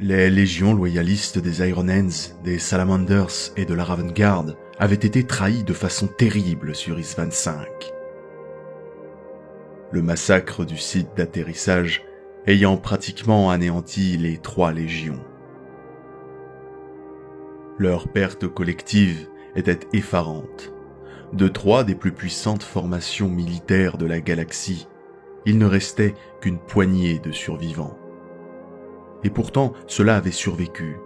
Les légions loyalistes des Iron Hands, des Salamanders et de la Raven Guard avaient été trahies de façon terrible sur Isstvan V. Le massacre du site d'atterrissage ayant pratiquement anéanti les 3 légions. Leur perte collective était effarante. De 3 des plus puissantes formations militaires de la galaxie, il ne restait qu'une poignée de survivants. Et pourtant, cela avait survécu.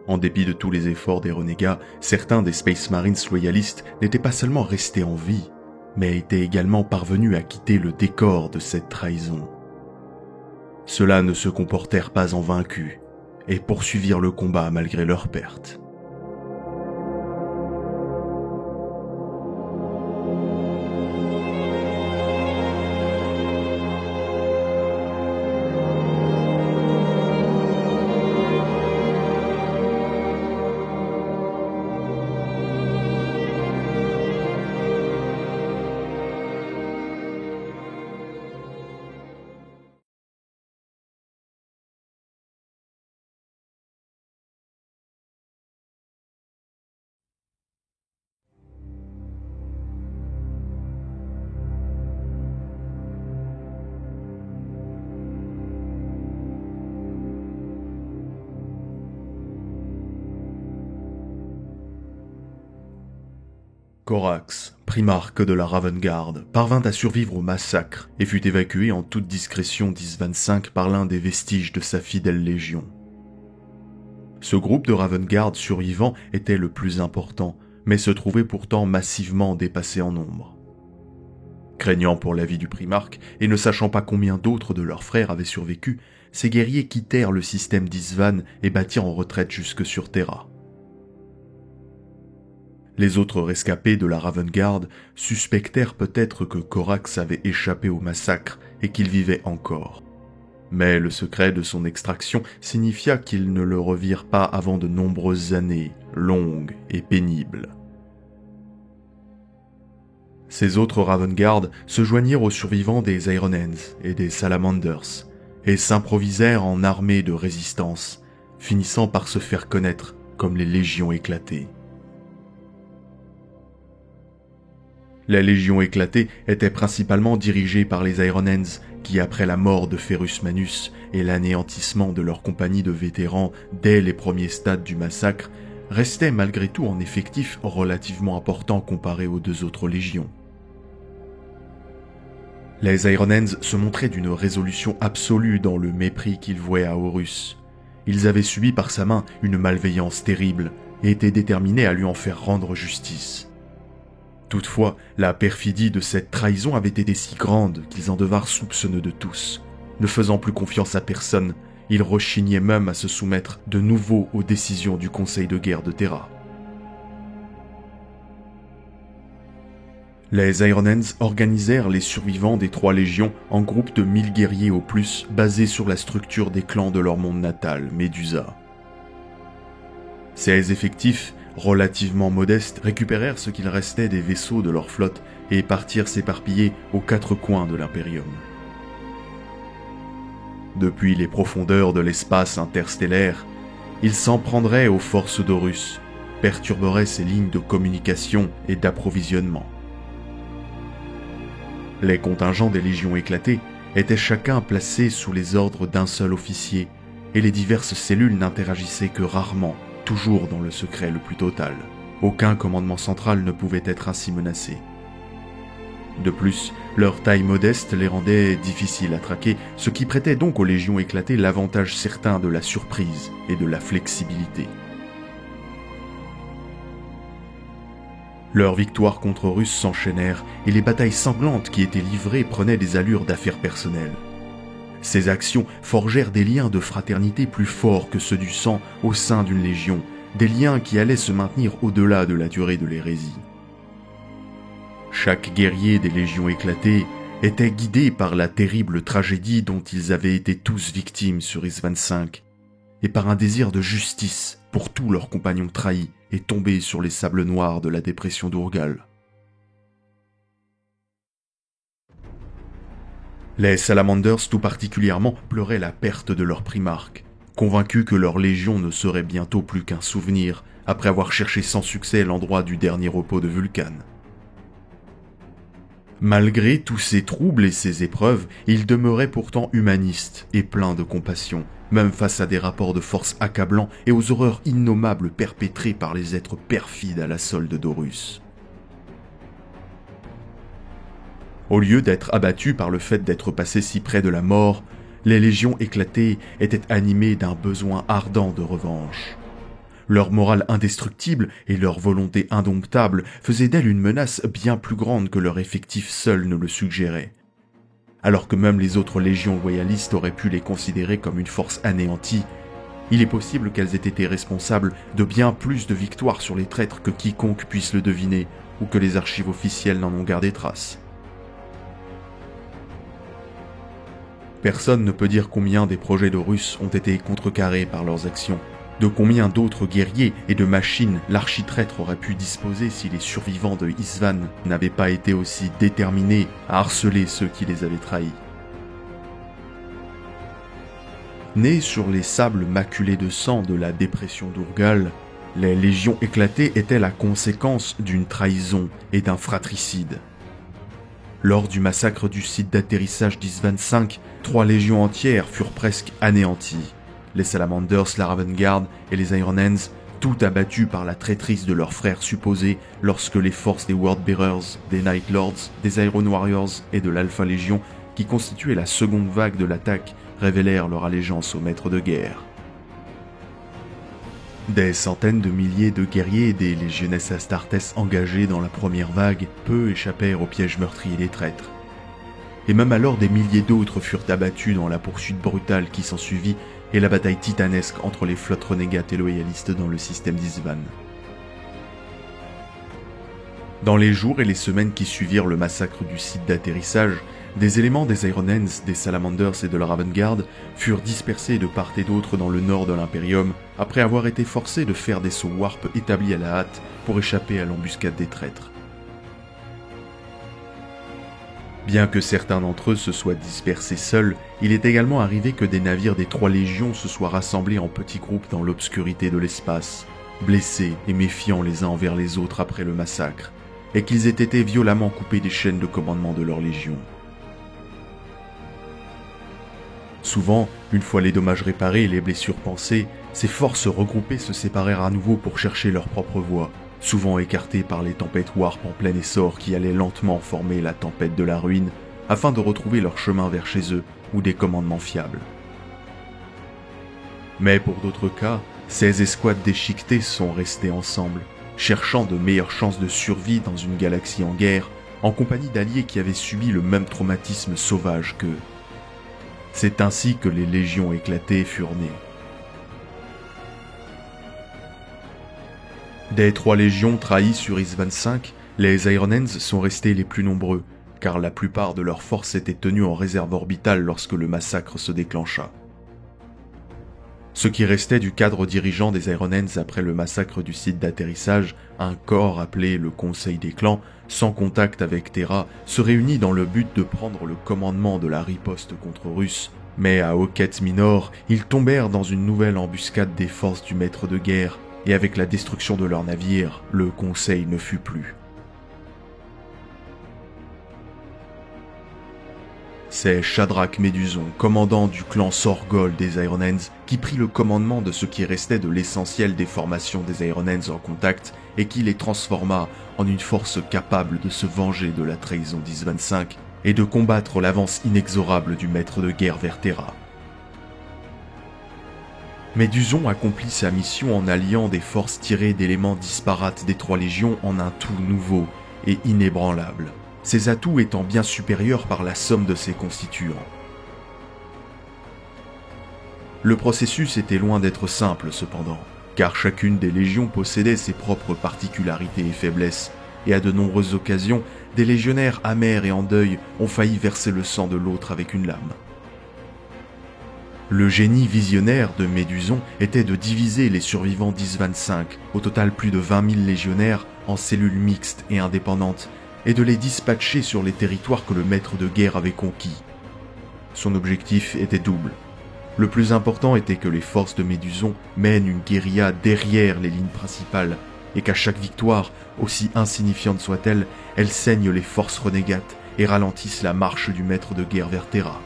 En dépit de tous les efforts des renégats, certains des Space Marines loyalistes n'étaient pas seulement restés en vie, mais étaient également parvenus à quitter le décor de cette trahison. Ceux-là ne se comportèrent pas en vaincus et poursuivirent le combat malgré leur perte. Corax, primarque de la Raven Guard, parvint à survivre au massacre et fut évacué en toute discrétion d'Isstvan V par l'un des vestiges de sa fidèle légion. Ce groupe de Raven Guard survivants était le plus important, mais se trouvait pourtant massivement dépassé en nombre. Craignant pour la vie du primarque et ne sachant pas combien d'autres de leurs frères avaient survécu, ces guerriers quittèrent le système d'Isstvan et battirent en retraite jusque sur Terra. Les autres rescapés de la Raven Guard suspectèrent peut-être que Corax avait échappé au massacre et qu'il vivait encore. Mais le secret de son extraction signifia qu'ils ne le revirent pas avant de nombreuses années, longues et pénibles. Ces autres Raven Guard se joignirent aux survivants des Iron Hands et des Salamanders et s'improvisèrent en armée de résistance, finissant par se faire connaître comme les Légions éclatées. La Légion éclatée était principalement dirigée par les Iron Hands qui, après la mort de Ferrus Manus et l'anéantissement de leur compagnie de vétérans dès les premiers stades du massacre, restaient malgré tout en effectif relativement important comparé aux 2 autres légions. Les Iron Hands se montraient d'une résolution absolue dans le mépris qu'ils vouaient à Horus. Ils avaient subi par sa main une malveillance terrible et étaient déterminés à lui en faire rendre justice. Toutefois, la perfidie de cette trahison avait été si grande qu'ils en devinrent soupçonneux de tous. Ne faisant plus confiance à personne, ils rechignaient même à se soumettre de nouveau aux décisions du Conseil de guerre de Terra. Les Iron Hands organisèrent les survivants des 3 légions en groupes de 1000 guerriers au plus, basés sur la structure des clans de leur monde natal, Medusa. Ces effectifs, relativement modestes, récupérèrent ce qu'il restait des vaisseaux de leur flotte et partirent s'éparpiller aux 4 coins de l'Imperium. Depuis les profondeurs de l'espace interstellaire, ils s'en prendraient aux forces d'Horus, perturberaient ses lignes de communication et d'approvisionnement. Les contingents des légions éclatées étaient chacun placés sous les ordres d'un seul officier, et les diverses cellules n'interagissaient que rarement, toujours dans le secret le plus total. Aucun commandement central ne pouvait être ainsi menacé. De plus, leur taille modeste les rendait difficiles à traquer, ce qui prêtait donc aux légions éclatées l'avantage certain de la surprise et de la flexibilité. Leurs victoires contre Horus s'enchaînèrent et les batailles sanglantes qui étaient livrées prenaient des allures d'affaires personnelles. Ces actions forgèrent des liens de fraternité plus forts que ceux du sang au sein d'une légion, des liens qui allaient se maintenir au-delà de la durée de l'hérésie. Chaque guerrier des légions éclatées était guidé par la terrible tragédie dont ils avaient été tous victimes sur Isstvan V, et par un désir de justice pour tous leurs compagnons trahis et tombés sur les sables noirs de la dépression d'Urgal. Les Salamanders tout particulièrement pleuraient la perte de leur primarque, convaincus que leur légion ne serait bientôt plus qu'un souvenir, après avoir cherché sans succès l'endroit du dernier repos de Vulcan. Malgré tous ces troubles et ces épreuves, ils demeuraient pourtant humanistes et pleins de compassion, même face à des rapports de force accablants et aux horreurs innommables perpétrées par les êtres perfides à la solde d'Horus. Au lieu d'être abattus par le fait d'être passés si près de la mort, les légions éclatées étaient animées d'un besoin ardent de revanche. Leur morale indestructible et leur volonté indomptable faisaient d'elles une menace bien plus grande que leur effectif seul ne le suggérait. Alors que même les autres légions loyalistes auraient pu les considérer comme une force anéantie, il est possible qu'elles aient été responsables de bien plus de victoires sur les traîtres que quiconque puisse le deviner ou que les archives officielles n'en ont gardé trace. Personne ne peut dire combien des projets d'Horus ont été contrecarrés par leurs actions, de combien d'autres guerriers et de machines l'architraître aurait pu disposer si les survivants de Isvan n'avaient pas été aussi déterminés à harceler ceux qui les avaient trahis. Nés sur les sables maculés de sang de la dépression d'Urgal, les légions éclatées étaient la conséquence d'une trahison et d'un fratricide. Lors du massacre du site d'atterrissage d'Isvan V, 3 légions entières furent presque anéanties. Les Salamanders, la Raven Guard et les Iron Hands, tout abattus par la traîtrise de leurs frères supposés lorsque les forces des Wordbearers, des Night Lords, des Iron Warriors et de l'Alpha Légion, qui constituaient la seconde vague de l'attaque, révélèrent leur allégeance au maître de guerre. Des centaines de milliers de guerriers et des légionnaires Astartes engagés dans la première vague, peu échappèrent aux pièges meurtriers des traîtres. Et même alors des milliers d'autres furent abattus dans la poursuite brutale qui s'ensuivit et la bataille titanesque entre les flottes renégates et loyalistes dans le système d'Isvan. Dans les jours et les semaines qui suivirent le massacre du site d'atterrissage, des éléments des Iron Hands, des Salamanders et de la Raven Guard furent dispersés de part et d'autre dans le nord de l'Imperium après avoir été forcés de faire des sauts warp établis à la hâte pour échapper à l'embuscade des traîtres. Bien que certains d'entre eux se soient dispersés seuls, il est également arrivé que des navires des 3 légions se soient rassemblés en petits groupes dans l'obscurité de l'espace, blessés et méfiants les uns envers les autres après le massacre, et qu'ils aient été violemment coupés des chaînes de commandement de leur légion. Souvent, une fois les dommages réparés et les blessures pansées, ces forces regroupées se séparèrent à nouveau pour chercher leur propre voie, souvent écartées par les tempêtes warp en plein essor qui allaient lentement former la tempête de la ruine, afin de retrouver leur chemin vers chez eux ou des commandements fiables. Mais pour d'autres cas, ces escouades déchiquetées sont restées ensemble, cherchant de meilleures chances de survie dans une galaxie en guerre, en compagnie d'alliés qui avaient subi le même traumatisme sauvage qu'eux. C'est ainsi que les légions éclatées furent nées. Des 3 légions trahies sur Isvan V, les Iron Hands sont restés les plus nombreux, car la plupart de leurs forces étaient tenues en réserve orbitale lorsque le massacre se déclencha. Ce qui restait du cadre dirigeant des Iron Hands après le massacre du site d'atterrissage, un corps appelé le Conseil des Clans, sans contact avec Terra, se réunit dans le but de prendre le commandement de la riposte contre Horus, mais à Oket Minor, ils tombèrent dans une nouvelle embuscade des forces du maître de guerre, et avec la destruction de leur navire, le Conseil ne fut plus. C'est Shadrach Méduson, commandant du clan Sorgol des Iron Hands, qui prit le commandement de ce qui restait de l'essentiel des formations des Iron Hands en contact et qui les transforma en une force capable de se venger de la trahison d'Isvan V et de combattre l'avance inexorable du maître de guerre vers Terra. Méduson accomplit sa mission en alliant des forces tirées d'éléments disparates des 3 légions en un tout nouveau et inébranlable, ses atouts étant bien supérieurs par la somme de ses constituants. Le processus était loin d'être simple cependant, car chacune des légions possédait ses propres particularités et faiblesses, et à de nombreuses occasions, des légionnaires amers et en deuil ont failli verser le sang de l'autre avec une lame. Le génie visionnaire de Méduson était de diviser les survivants d'Isvan V, au total plus de 20 000 légionnaires, en cellules mixtes et indépendantes, et de les dispatcher sur les territoires que le maître de guerre avait conquis. Son objectif était double: Le plus important était que les forces de Méduson mènent une guérilla derrière les lignes principales, et qu'à chaque victoire, aussi insignifiante soit-elle, elles saignent les forces renégates et ralentissent la marche du maître de guerre vers Terra.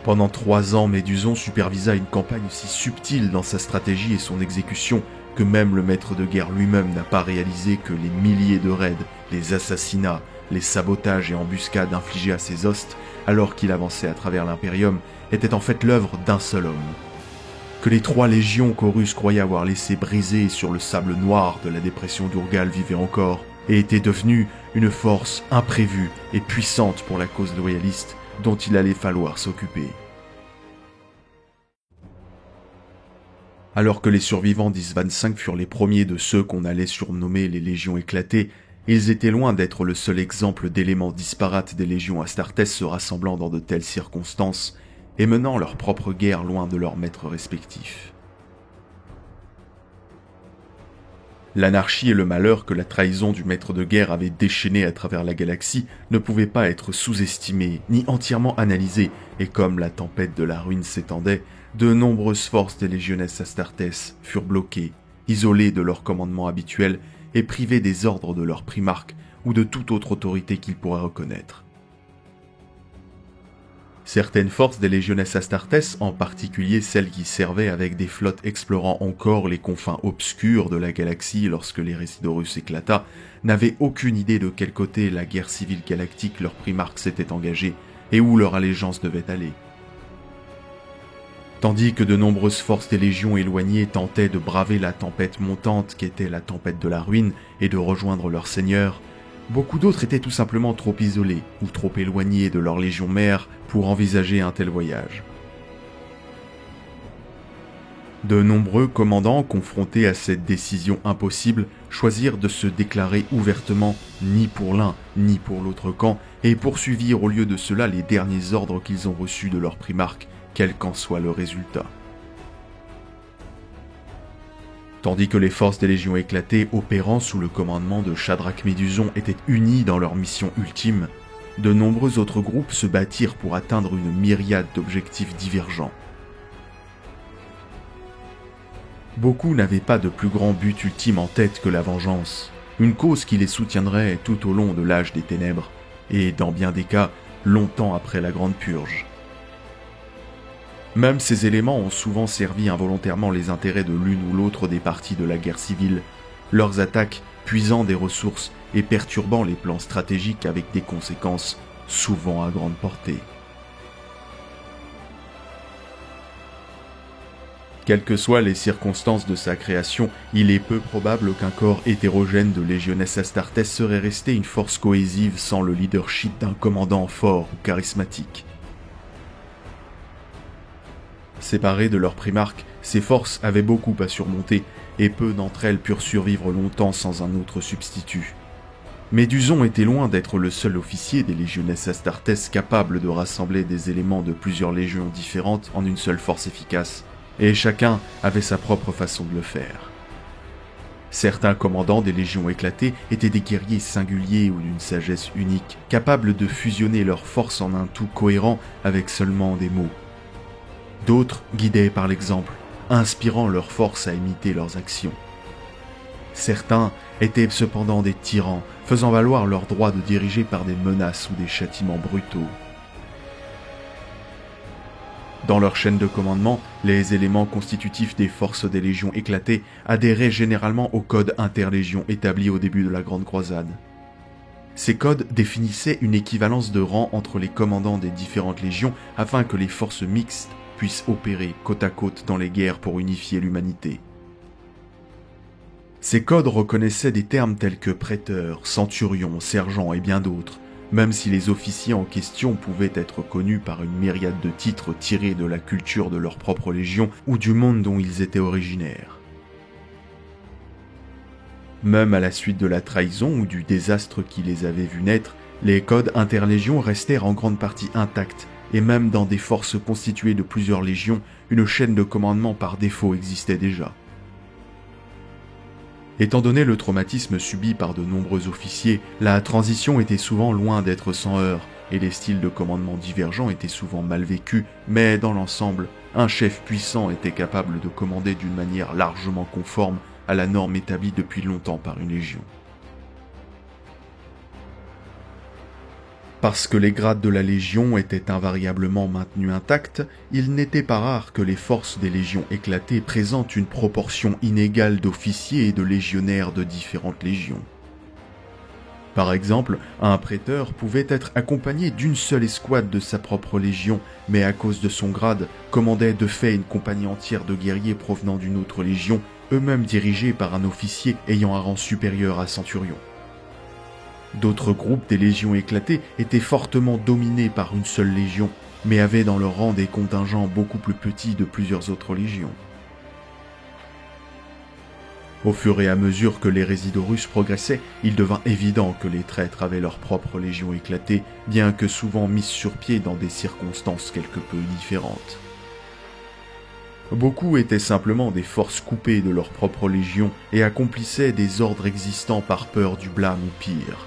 Pendant 3 ans, Méduson supervisa une campagne si subtile dans sa stratégie et son exécution que même le maître de guerre lui-même n'a pas réalisé que les milliers de raids, les assassinats, les sabotages et embuscades infligés à ses hostes alors qu'il avançait à travers l'Imperium étaient en fait l'œuvre d'un seul homme. Que les 3 légions qu'Horus croyait avoir laissées briser sur le sable noir de la dépression d'Urgal vivaient encore et étaient devenues une force imprévue et puissante pour la cause loyaliste dont il allait falloir s'occuper. Alors que les survivants d'Isvan V furent les premiers de ceux qu'on allait surnommer les légions éclatées, ils étaient loin d'être le seul exemple d'éléments disparates des légions Astartes se rassemblant dans de telles circonstances et menant leur propre guerre loin de leurs maîtres respectifs. L'anarchie et le malheur que la trahison du maître de guerre avait déchaîné à travers la galaxie ne pouvaient pas être sous-estimés ni entièrement analysés, et comme la tempête de la ruine s'étendait, de nombreuses forces des légionnes Astartes furent bloquées, isolées de leur commandement habituel et privées des ordres de leur primarque ou de toute autre autorité qu'ils pourraient reconnaître. Certaines forces des légionnes Astartes, en particulier celles qui servaient avec des flottes explorant encore les confins obscurs de la galaxie lorsque l'hérésie d'Horus éclata, n'avaient aucune idée de quel côté la guerre civile galactique leur primarque s'était engagée et où leur allégeance devait aller. Tandis que de nombreuses forces des légions éloignées tentaient de braver la tempête montante qu'était la tempête de la ruine et de rejoindre leur seigneur, beaucoup d'autres étaient tout simplement trop isolés ou trop éloignés de leur légion mère pour envisager un tel voyage. De nombreux commandants confrontés à cette décision impossible choisirent de se déclarer ouvertement ni pour l'un ni pour l'autre camp et poursuivirent au lieu de cela les derniers ordres qu'ils ont reçus de leur primarque, quel qu'en soit le résultat. Tandis que les forces des légions éclatées opérant sous le commandement de Shadrach Méduson étaient unies dans leur mission ultime, de nombreux autres groupes se battirent pour atteindre une myriade d'objectifs divergents. Beaucoup n'avaient pas de plus grand but ultime en tête que la vengeance, une cause qui les soutiendrait tout au long de l'âge des ténèbres, et dans bien des cas, longtemps après la Grande Purge. Même ces éléments ont souvent servi involontairement les intérêts de l'une ou l'autre des parties de la guerre civile, leurs attaques puisant des ressources et perturbant les plans stratégiques avec des conséquences souvent à grande portée. Quelles que soient les circonstances de sa création, il est peu probable qu'un corps hétérogène de légionnes Astartes serait resté une force cohésive sans le leadership d'un commandant fort ou charismatique. Séparées de leur primarque, ces forces avaient beaucoup à surmonter, et peu d'entre elles purent survivre longtemps sans un autre substitut. Méduson était loin d'être le seul officier des légionnes Astartes capable de rassembler des éléments de plusieurs légions différentes en une seule force efficace, et chacun avait sa propre façon de le faire. Certains commandants des légions éclatées étaient des guerriers singuliers ou d'une sagesse unique, capables de fusionner leurs forces en un tout cohérent avec seulement des mots. D'autres guidés par l'exemple, inspirant leur force à imiter leurs actions. Certains étaient cependant des tyrans, faisant valoir leur droit de diriger par des menaces ou des châtiments brutaux. Dans leur chaîne de commandement, les éléments constitutifs des forces des légions éclatées adhéraient généralement au code interlégion établi au début de la Grande Croisade. Ces codes définissaient une équivalence de rang entre les commandants des différentes légions afin que les forces mixtes puissent opérer côte à côte dans les guerres pour unifier l'humanité. Ces codes reconnaissaient des termes tels que prêteur, centurion, sergent et bien d'autres, même si les officiers en question pouvaient être connus par une myriade de titres tirés de la culture de leur propre légion ou du monde dont ils étaient originaires. Même à la suite de la trahison ou du désastre qui les avait vus naître, les codes interlégions restèrent en grande partie intacts, et même dans des forces constituées de plusieurs légions, une chaîne de commandement par défaut existait déjà. Étant donné le traumatisme subi par de nombreux officiers, la transition était souvent loin d'être sans heurts, et les styles de commandement divergents étaient souvent mal vécus, mais dans l'ensemble, un chef puissant était capable de commander d'une manière largement conforme à la norme établie depuis longtemps par une légion. Parce que les grades de la Légion étaient invariablement maintenus intacts, il n'était pas rare que les forces des légions éclatées présentent une proportion inégale d'officiers et de légionnaires de différentes légions. Par exemple, un prêteur pouvait être accompagné d'une seule escouade de sa propre légion, mais à cause de son grade, commandait de fait une compagnie entière de guerriers provenant d'une autre légion, eux-mêmes dirigés par un officier ayant un rang supérieur à centurion. D'autres groupes des légions éclatées étaient fortement dominés par une seule légion, mais avaient dans leur rang des contingents beaucoup plus petits de plusieurs autres légions. Au fur et à mesure que l'hérésie d'Horus progressait, il devint évident que les traîtres avaient leur propre légion éclatée, bien que souvent mise sur pied dans des circonstances quelque peu différentes. Beaucoup étaient simplement des forces coupées de leur propre légion et accomplissaient des ordres existants par peur du blâme ou pire.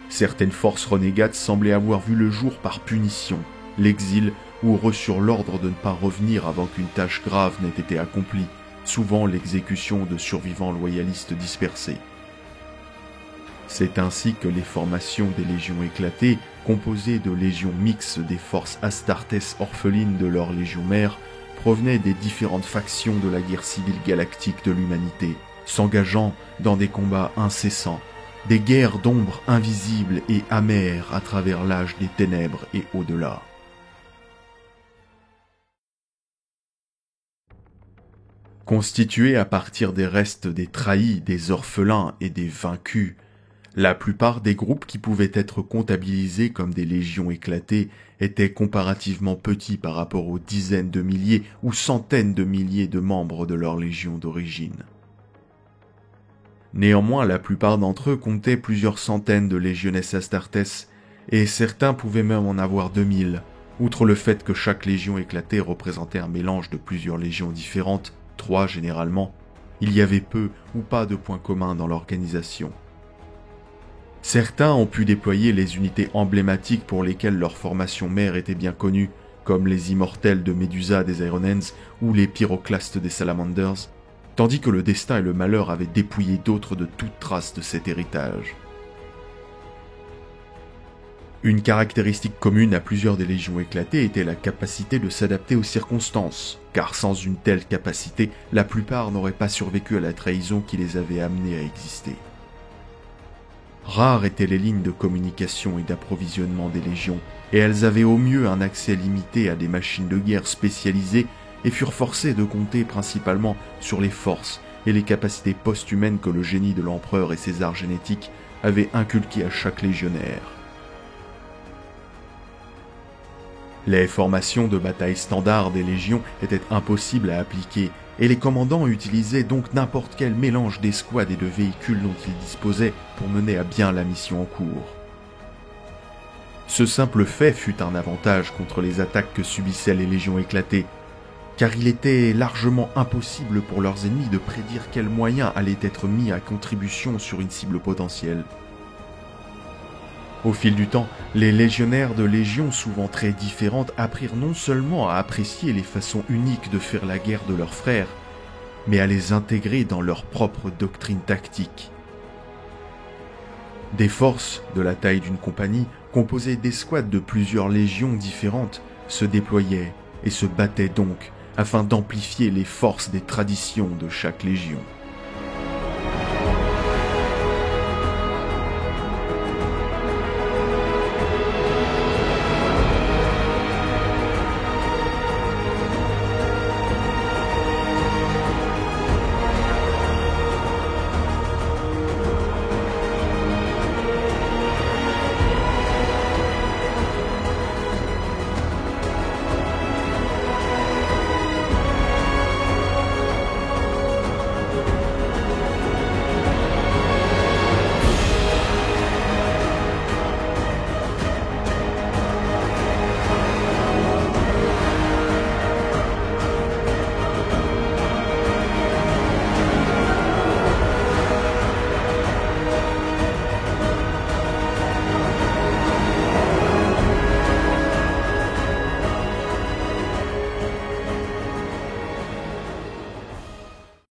Certaines forces renégates semblaient avoir vu le jour par punition, l'exil ou reçurent l'ordre de ne pas revenir avant qu'une tâche grave n'ait été accomplie, souvent l'exécution de survivants loyalistes dispersés. C'est ainsi que les formations des légions éclatées, composées de légions mixtes des forces astartès orphelines de leur légion mère, provenaient des différentes factions de la guerre civile galactique de l'humanité, s'engageant dans des combats incessants, des guerres d'ombre invisibles et amères à travers l'âge des ténèbres et au-delà. Constitués à partir des restes des trahis, des orphelins et des vaincus, la plupart des groupes qui pouvaient être comptabilisés comme des légions éclatées étaient comparativement petits par rapport aux dizaines de milliers ou centaines de milliers de membres de leur légion d'origine. Néanmoins, la plupart d'entre eux comptaient plusieurs centaines de légionnaires astartès, et certains pouvaient même en avoir 2000, outre le fait que chaque légion éclatée représentait un mélange de plusieurs légions différentes, 3 généralement, il y avait peu ou pas de points communs dans l'organisation. Certains ont pu déployer les unités emblématiques pour lesquelles leur formation mère était bien connue, comme les immortels de Médusa des Ironens ou les pyroclastes des Salamanders, tandis que le destin et le malheur avaient dépouillé d'autres de toute trace de cet héritage. Une caractéristique commune à plusieurs des légions éclatées était la capacité de s'adapter aux circonstances, car sans une telle capacité, la plupart n'auraient pas survécu à la trahison qui les avait amenés à exister. Rares étaient les lignes de communication et d'approvisionnement des légions, et elles avaient au mieux un accès limité à des machines de guerre spécialisées et furent forcées de compter principalement sur les forces et les capacités post-humaines que le génie de l'empereur et ses arts génétiques avaient inculquées à chaque légionnaire. Les formations de bataille standard des légions étaient impossibles à appliquer, et les commandants utilisaient donc n'importe quel mélange d'escouades et de véhicules dont ils disposaient pour mener à bien la mission en cours. Ce simple fait fut un avantage contre les attaques que subissaient les légions éclatées, car il était largement impossible pour leurs ennemis de prédire quels moyens allaient être mis à contribution sur une cible potentielle. Au fil du temps, les légionnaires de légions souvent très différentes apprirent non seulement à apprécier les façons uniques de faire la guerre de leurs frères, mais à les intégrer dans leur propre doctrine tactique. Des forces de la taille d'une compagnie, composées d'escouades de plusieurs légions différentes, se déployaient et se battaient donc afin d'amplifier les forces des traditions de chaque légion.